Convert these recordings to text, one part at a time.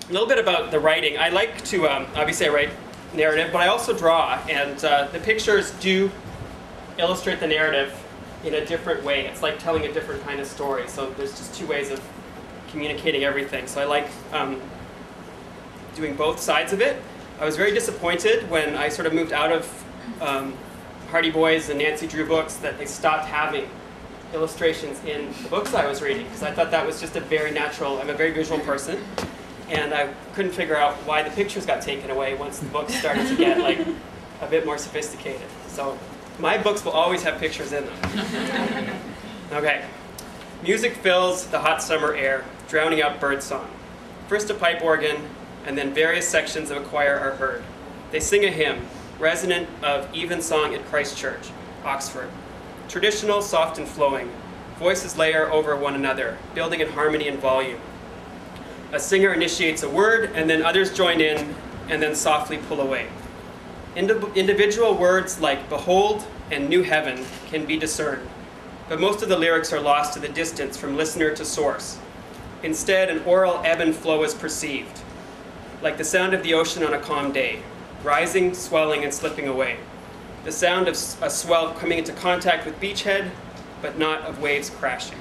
A little bit about the writing. I like to, obviously I write narrative, but I also draw, and the pictures do illustrate the narrative in a different way. It's like telling a different kind of story, so there's just two ways of communicating everything. So I like doing both sides of it. I was very disappointed when I sort of moved out of Hardy Boys and Nancy Drew books that they stopped having illustrations in the books I was reading, because I thought that was just a very natural, I'm a very visual person, and I couldn't figure out why the pictures got taken away once the books started to get like a bit more sophisticated. So my books will always have pictures in them. Okay. Music fills the hot summer air, drowning out birdsong. First a pipe organ, and then various sections of a choir are heard. They sing a hymn, resonant of evensong at Christ Church, Oxford. Traditional, soft and flowing. Voices layer over one another, building in harmony and volume. A singer initiates a word, and then others join in, and then softly pull away. Individual words like behold and new heaven can be discerned, but most of the lyrics are lost to the distance from listener to source. Instead, an oral ebb and flow is perceived, like the sound of the ocean on a calm day, rising, swelling, and slipping away. The sound of a swell coming into contact with beachhead, but not of waves crashing.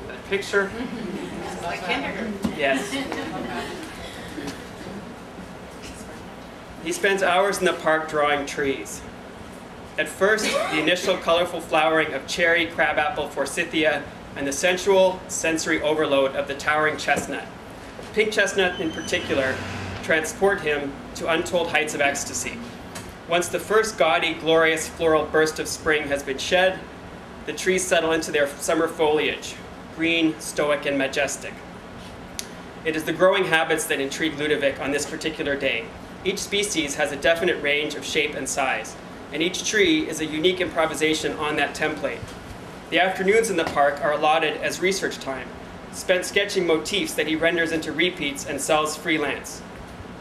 That picture. Like kindergarten. Yes. He spends hours in the park drawing trees. At first, the initial colorful flowering of cherry, crabapple, forsythia, and the sensual sensory overload of the towering chestnut. Pink chestnut in particular transport him to untold heights of ecstasy. Once the first gaudy, glorious floral burst of spring has been shed, the trees settle into their summer foliage, green, stoic, and majestic. It is the growing habits that intrigue Ludovic on this particular day. Each species has a definite range of shape and size, and each tree is a unique improvisation on that template. The afternoons in the park are allotted as research time, spent sketching motifs that he renders into repeats and sells freelance.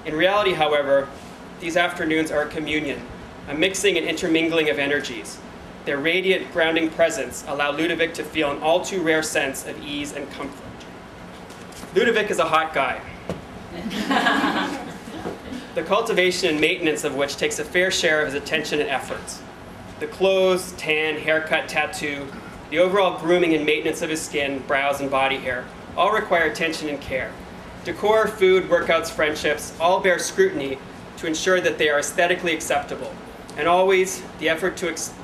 In reality, however, these afternoons are a communion, a mixing and intermingling of energies. Their radiant, grounding presence allow Ludovic to feel an all too rare sense of ease and comfort. Ludovic is a hot guy, the cultivation and maintenance of which takes a fair share of his attention and efforts. The clothes, tan, haircut, tattoo, the overall grooming and maintenance of his skin, brows, and body hair all require attention and care. Decor, food, workouts, friendships all bear scrutiny to ensure that they are aesthetically acceptable, and always the effort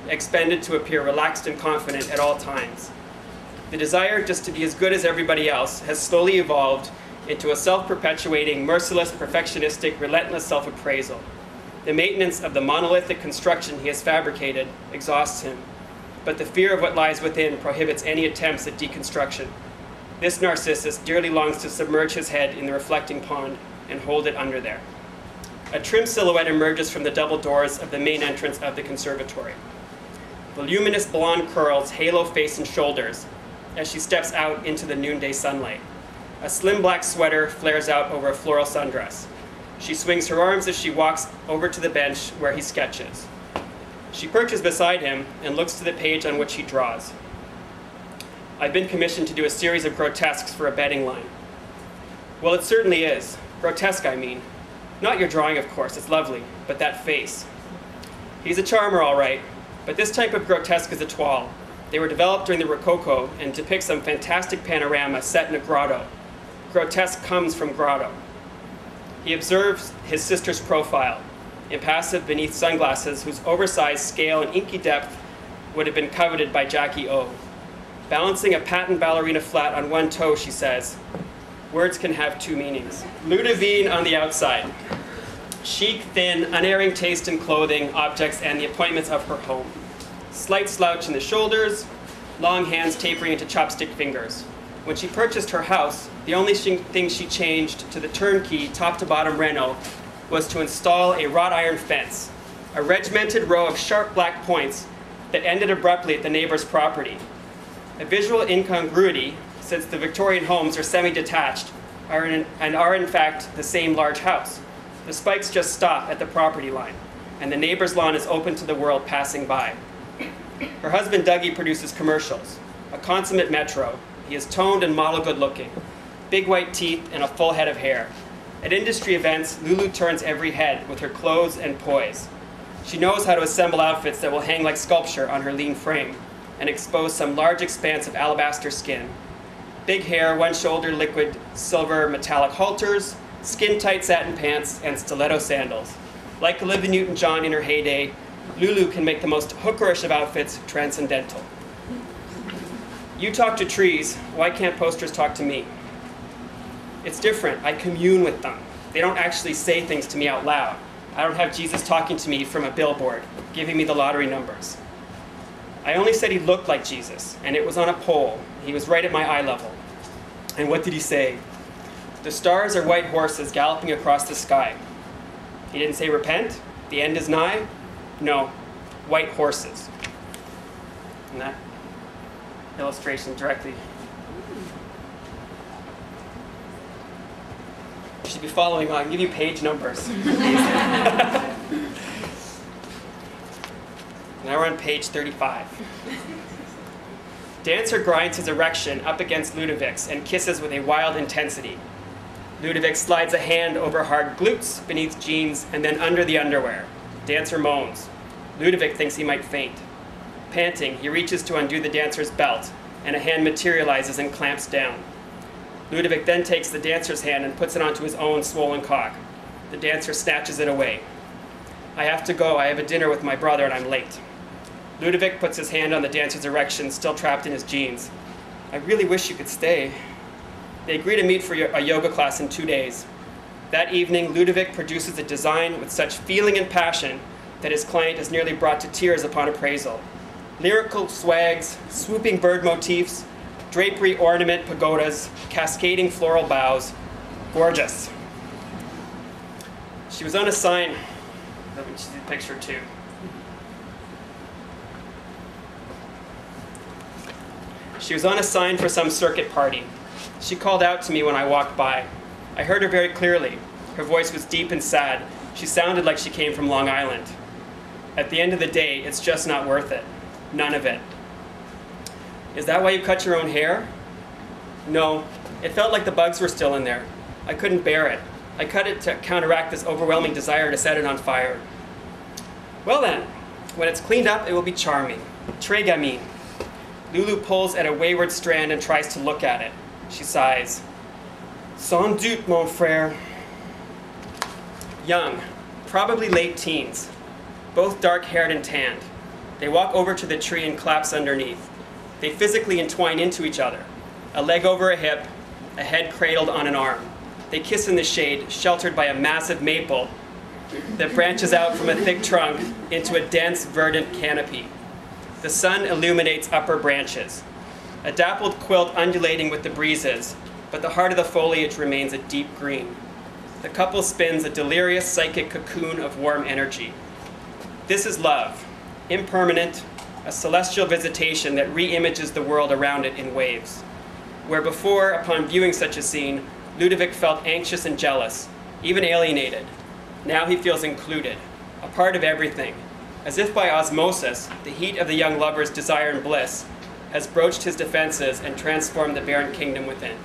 expended to appear relaxed and confident at all times. The desire just to be as good as everybody else has slowly evolved into a self-perpetuating, merciless, perfectionistic, relentless self-appraisal. The maintenance of the monolithic construction he has fabricated exhausts him, but the fear of what lies within prohibits any attempts at deconstruction. This Narcissus dearly longs to submerge his head in the reflecting pond and hold it under there. A trim silhouette emerges from the double doors of the main entrance of the conservatory. Voluminous blonde curls halo face and shoulders as she steps out into the noonday sunlight. A slim black sweater flares out over a floral sundress. She swings her arms as she walks over to the bench where he sketches. She perches beside him and looks to the page on which he draws. I've been commissioned to do a series of grotesques for a betting line. Well, it certainly is. Grotesque, I mean. Not your drawing, of course, it's lovely, but that face. He's a charmer, all right, but this type of grotesque is a toile. They were developed during the Rococo and depict some fantastic panorama set in a grotto. Grotesque comes from grotto. He observes his sister's profile, impassive beneath sunglasses whose oversized scale and inky depth would have been coveted by Jackie O. Balancing a patent ballerina flat on one toe, she says, words can have two meanings. Ludovine on the outside. Chic, thin, unerring taste in clothing, objects, and the appointments of her home. Slight slouch in the shoulders, long hands tapering into chopstick fingers. When she purchased her house, the only thing she changed to the turnkey, top-to-bottom reno was to install a wrought iron fence, a regimented row of sharp black points that ended abruptly at the neighbor's property. A visual incongruity, since the Victorian homes are semi-detached and are in fact the same large house. The spikes just stop at the property line, and the neighbor's lawn is open to the world passing by. Her husband Dougie produces commercials, a consummate metro. He is toned and model good looking. big white teeth, and a full head of hair. At industry events, Lulu turns every head with her clothes and poise. She knows how to assemble outfits that will hang like sculpture on her lean frame and expose some large expanse of alabaster skin. Big hair, one-shoulder liquid silver metallic halters, skin-tight satin pants, and stiletto sandals. Like Olivia Newton-John in her heyday, Lulu can make the most hookerish of outfits transcendental. You talk to trees, why can't posters talk to me? It's different, I commune with them. They don't actually say things to me out loud. I don't have Jesus talking to me from a billboard, giving me the lottery numbers. I only said he looked like Jesus, and it was on a pole. He was right at my eye level. And what did he say? The stars are white horses galloping across the sky. He didn't say repent, the end is nigh. No, white horses. And that illustration directly. You should be following on. I'll give you page numbers. Now we're on page 35. Dancer grinds his erection up against Ludovic's and kisses with a wild intensity. Ludovic slides a hand over hard glutes, beneath jeans, and then under the underwear. Dancer moans. Ludovic thinks he might faint. Panting, he reaches to undo the dancer's belt, and a hand materializes and clamps down. Ludovic then takes the dancer's hand and puts it onto his own swollen cock. The dancer snatches it away. I have to go. I have a dinner with my brother and I'm late. Ludovic puts his hand on the dancer's erection, still trapped in his jeans. I really wish you could stay. They agree to meet for a yoga class in 2 days. That evening, Ludovic produces a design with such feeling and passion that his client is nearly brought to tears upon appraisal. Lyrical swags, swooping bird motifs, drapery ornament pagodas, cascading floral boughs. Gorgeous. She was on a sign. Let me see the picture too. She was on a sign for some circuit party. She called out to me when I walked by. I heard her very clearly. Her voice was deep and sad. She sounded like she came from Long Island. At the end of the day, it's just not worth it. None of it. Is that why you cut your own hair? No. It felt like the bugs were still in there. I couldn't bear it. I cut it to counteract this overwhelming desire to set it on fire. Well then, when it's cleaned up, it will be charming. Très gamine. Lulu pulls at a wayward strand and tries to look at it. She sighs. Sans doute, mon frère. Young, probably late teens, both dark-haired and tanned. They walk over to the tree and collapse underneath. They physically entwine into each other, a leg over a hip, a head cradled on an arm. They kiss in the shade, sheltered by a massive maple that branches out from a thick trunk into a dense, verdant canopy. The sun illuminates upper branches, a dappled quilt undulating with the breezes, but the heart of the foliage remains a deep green. The couple spins a delirious psychic cocoon of warm energy. This is love, impermanent, a celestial visitation that re-images the world around it in waves. Where before, upon viewing such a scene, Ludovic felt anxious and jealous, even alienated. Now he feels included, a part of everything. As if by osmosis, the heat of the young lover's desire and bliss has broached his defenses and transformed the barren kingdom within.